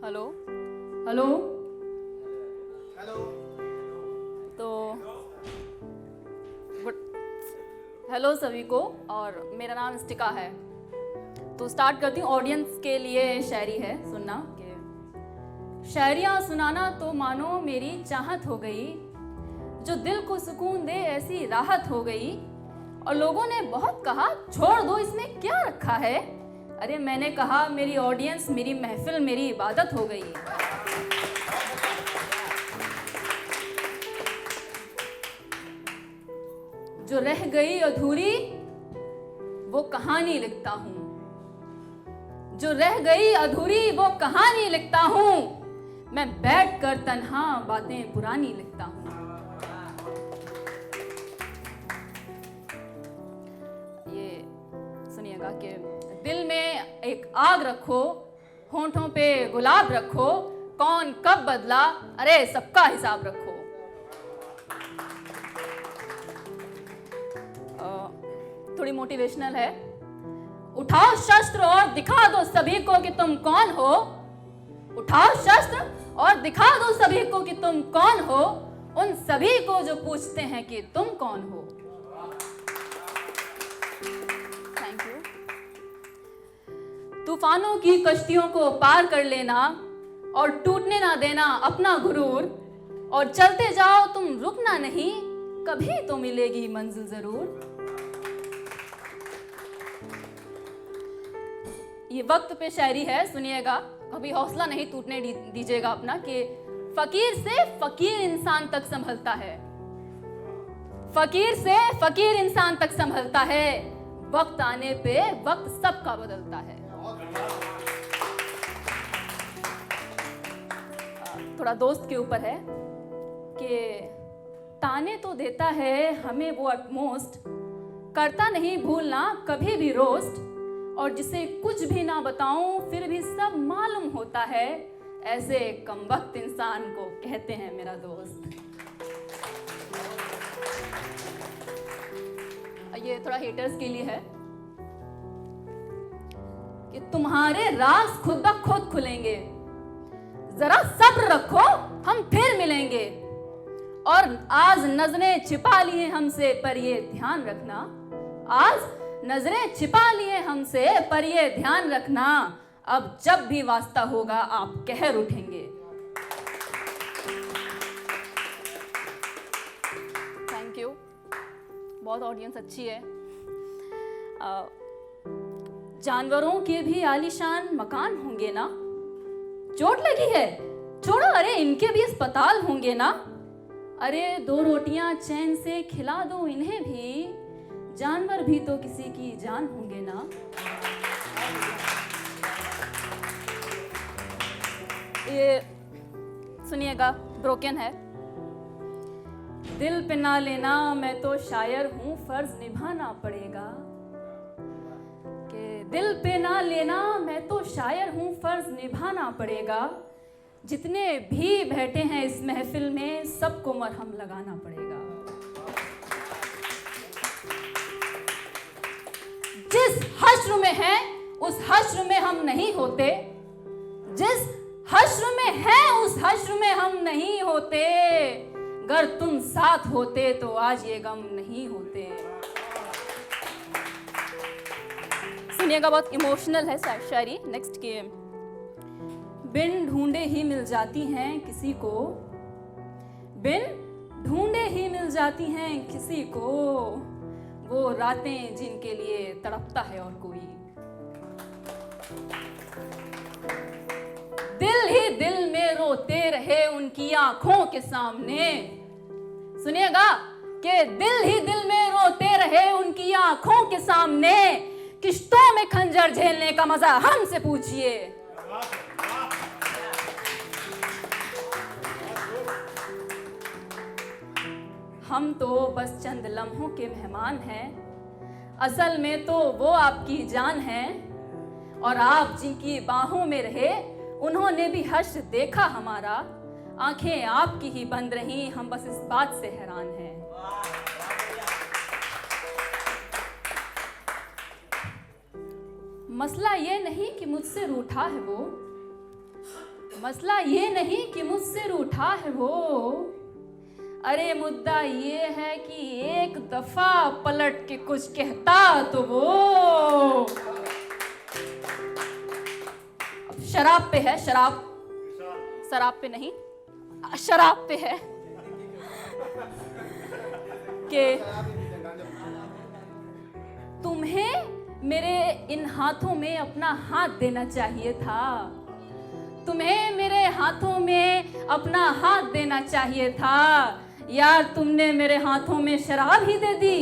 Hello hello hello. तो hello सभी को, और मेरा नाम स्टिका है। तो स्टार्ट करती हूँ। ऑडियंस के लिए शायरी है, सुनना कि शायरियाँ सुनाना तो मानो मेरी चाहत हो गई, जो दिल को सुकून दे ऐसी राहत हो गई। और लोगों ने बहुत कहा छोड़ दो, इसमें क्या रखा है। अरे मैंने कहा मेरी ऑडियंस मेरी महफिल मेरी इबादत हो गई। जो रह गई अधूरी वो कहानी लिखता हूँ, जो रह गई अधूरी वो कहानी लिखता हूँ। मैं बैठकर तन्हा बातें पुरानी लिखता हूँ। ये सुनिएगा कि दिल में एक आग रखो, होंठों पे गुलाब रखो, कौन कब बदला अरे सबका हिसाब रखो। थोड़ी मोटिवेशनल है। उठाओ शस्त्र और दिखा दो सभी को कि तुम कौन हो। उठाओ शस्त्र और दिखा दो सभी को कि तुम कौन हो, उन सभी को जो पूछते हैं कि तुम कौन हो। Thank you. तूफानों की कश्तियों को पार कर लेना और टूटने ना देना अपना गुरूर, और चलते जाओ तुम रुकना नहीं, कभी तो मिलेगी मंजिल जरूर। ये वक्त पे शायरी है, सुनिएगा। कभी हौसला नहीं टूटने दीजिएगा अपना, कि फकीर से फकीर इंसान तक संभलता है, फकीर से फकीर इंसान तक संभलता है, वक्त आने पे वक्त सबका बदलता है। थोड़ा दोस्त के ऊपर है कि ताने तो देता है हमें वो अटमोस्ट, करता नहीं भूलना कभी भी रोस्ट, और जिसे कुछ भी ना बताऊं फिर भी सब मालूम होता है, ऐसे कमबख्त इंसान को कहते हैं मेरा दोस्त। ये थोड़ा हेटर्स के लिए है कि तुम्हारे राज खुद ब खुद खुलेंगे, जरा सब्र रखो हम फिर मिलेंगे। और आज नजरें छिपा लिए हमसे पर ये ध्यान रखना, आज नजरें छिपा लिए हमसे पर ये ध्यान रखना, अब जब भी वास्ता होगा आप कहर उठेंगे। Thank you. बहुत ऑडियंस अच्छी है। जानवरों के भी आलीशान मकान होंगे ना, चोट लगी है छोड़ो अरे इनके भी अस्पताल होंगे ना, अरे दो रोटियां चैन से खिला दो इन्हें भी, जानवर भी तो किसी की जान होंगे ना। ये सुनिएगा, ब्रोकन है। दिल पे ना लेना मैं तो शायर हूँ फर्ज निभाना पड़ेगा, कि दिल पे ना लेना मैं तो शायर हूँ फर्ज निभाना पड़ेगा, जितने भी बैठे हैं इस महफिल में सबको मरहम लगाना पड़ेगा। जिस हश्र में है उस हश्र में हम नहीं होते, जिस हश्र में है उस हश्र में हम नहीं होते, अगर तुम साथ होते तो आज ये गम नहीं होते। सुनिएगा, बहुत इमोशनल है शायरी। नेक्स्ट के बिन ढूंढे ही मिल जाती हैं किसी को, बिन ढूंढे ही मिल जाती हैं किसी को, वो रातें जिनके लिए तड़पता है और कोई। दिल ही दिल में रोते रहे उनकी आंखों के सामने, सुनिएगा, कि दिल ही दिल में रोते रहे उनकी आंखों के सामने, किश्तों में खंजर झेलने का मजा हमसे पूछिए। हम तो बस चंद लम्हों के मेहमान हैं, असल में तो वो आपकी जान है, और आप जिनकी बाहों में रहे उन्होंने भी हश्र देखा हमारा, आंखें आपकी ही बंद रही हम बस इस बात से हैरान हैं। मसला ये नहीं कि मुझसे रूठा है वो, मसला ये नहीं कि मुझसे रूठा है वो, अरे मुद्दा ये है कि एक दफा पलट के कुछ कहता तो वो। अब शराब पे है, शराब, शराब पे नहीं, शराब पे है कि तुम्हें मेरे इन हाथों में अपना हाथ देना चाहिए था, तुम्हें मेरे हाथों में अपना हाथ देना चाहिए था यार, तुमने मेरे हाथों में शराब ही दे दी।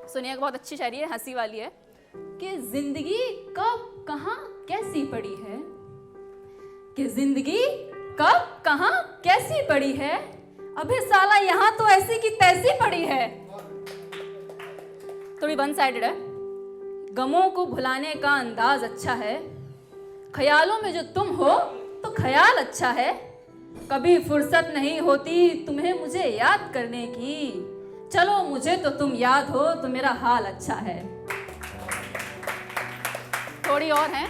सुनिए, बहुत अच्छी शायरी है, हंसी वाली है कि जिंदगी कब कहां कैसी पड़ी है, कि जिंदगी कब कहां कैसी पड़ी है, अबे साला यहां तो ऐसी की तैसी पड़ी है। थोड़ी वन साइडेड है। गमों को भुलाने का अंदाज अच्छा है, ख्यालों में जो तुम हो तो ख्याल अच्छा है, कभी फुर्सत नहीं होती तुम्हें मुझे याद करने की, चलो मुझे तो तुम याद हो तो मेरा हाल अच्छा है। थोड़ी और है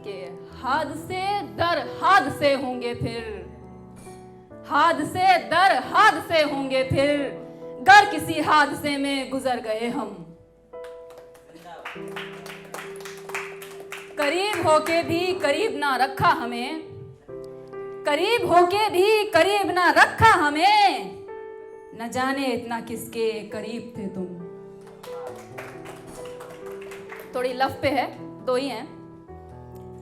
कि हादसे दर हादसे होंगे फिर, हादसे दर हादसे होंगे फिर, गर किसी हादसे में गुजर गए हम। करीब होके भी करीब ना रखा हमें, करीब होके भी करीब ना रखा हमें, न जाने इतना किसके करीब थे तुम। थोड़ी लफ पे है, दो ही हैं।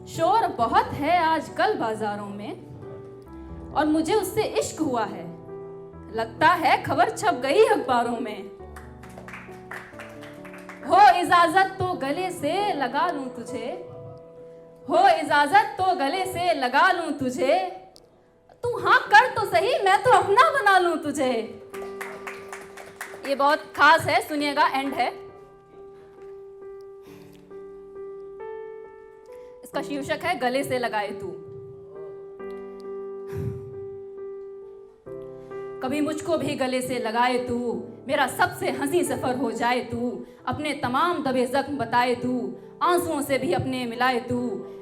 शोर बहुत है आजकल बाजारों में और मुझे उससे इश्क हुआ है, लगता है खबर छप गई अखबारों में, हो इजाजत तो गले से लगा लूं तुझे, हो इजाजत तो गले से लगा लूं तुझे, तू हाँ कर तो सही मैं तो अपना बना लूं तुझे। ये बहुत खास है, सुनिएगा, एंड है। इसका शीर्षक है गले से लगाए तू। कभी मुझको भी गले से लगाए तू, मेरा सबसे हंसी सफर हो जाए तू, अपने तमाम दबे जख्म बताए तू, आंसुओं से भी अपने मिलाए तू,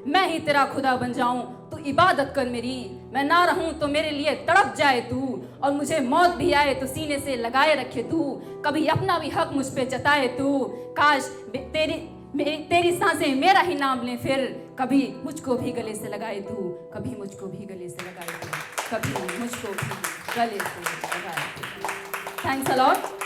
मैं ही तेरा खुदा बन जाऊं तू इबादत कर मेरी, मैं ना रहूं तो मेरे लिए तड़प जाए तू, और मुझे मौत भी आए तो सीने से लगाए रखे तू, कभी अपना भी हक मुझ पे जताए तू, काश तेरी सांसें मेरा ही नाम लें फिर, कभी मुझको भी गले से लगाए तू, कभी मुझको भी गले से लगाए तू, कभी मुझको भी गले से लगाए तू। Thanks a lot.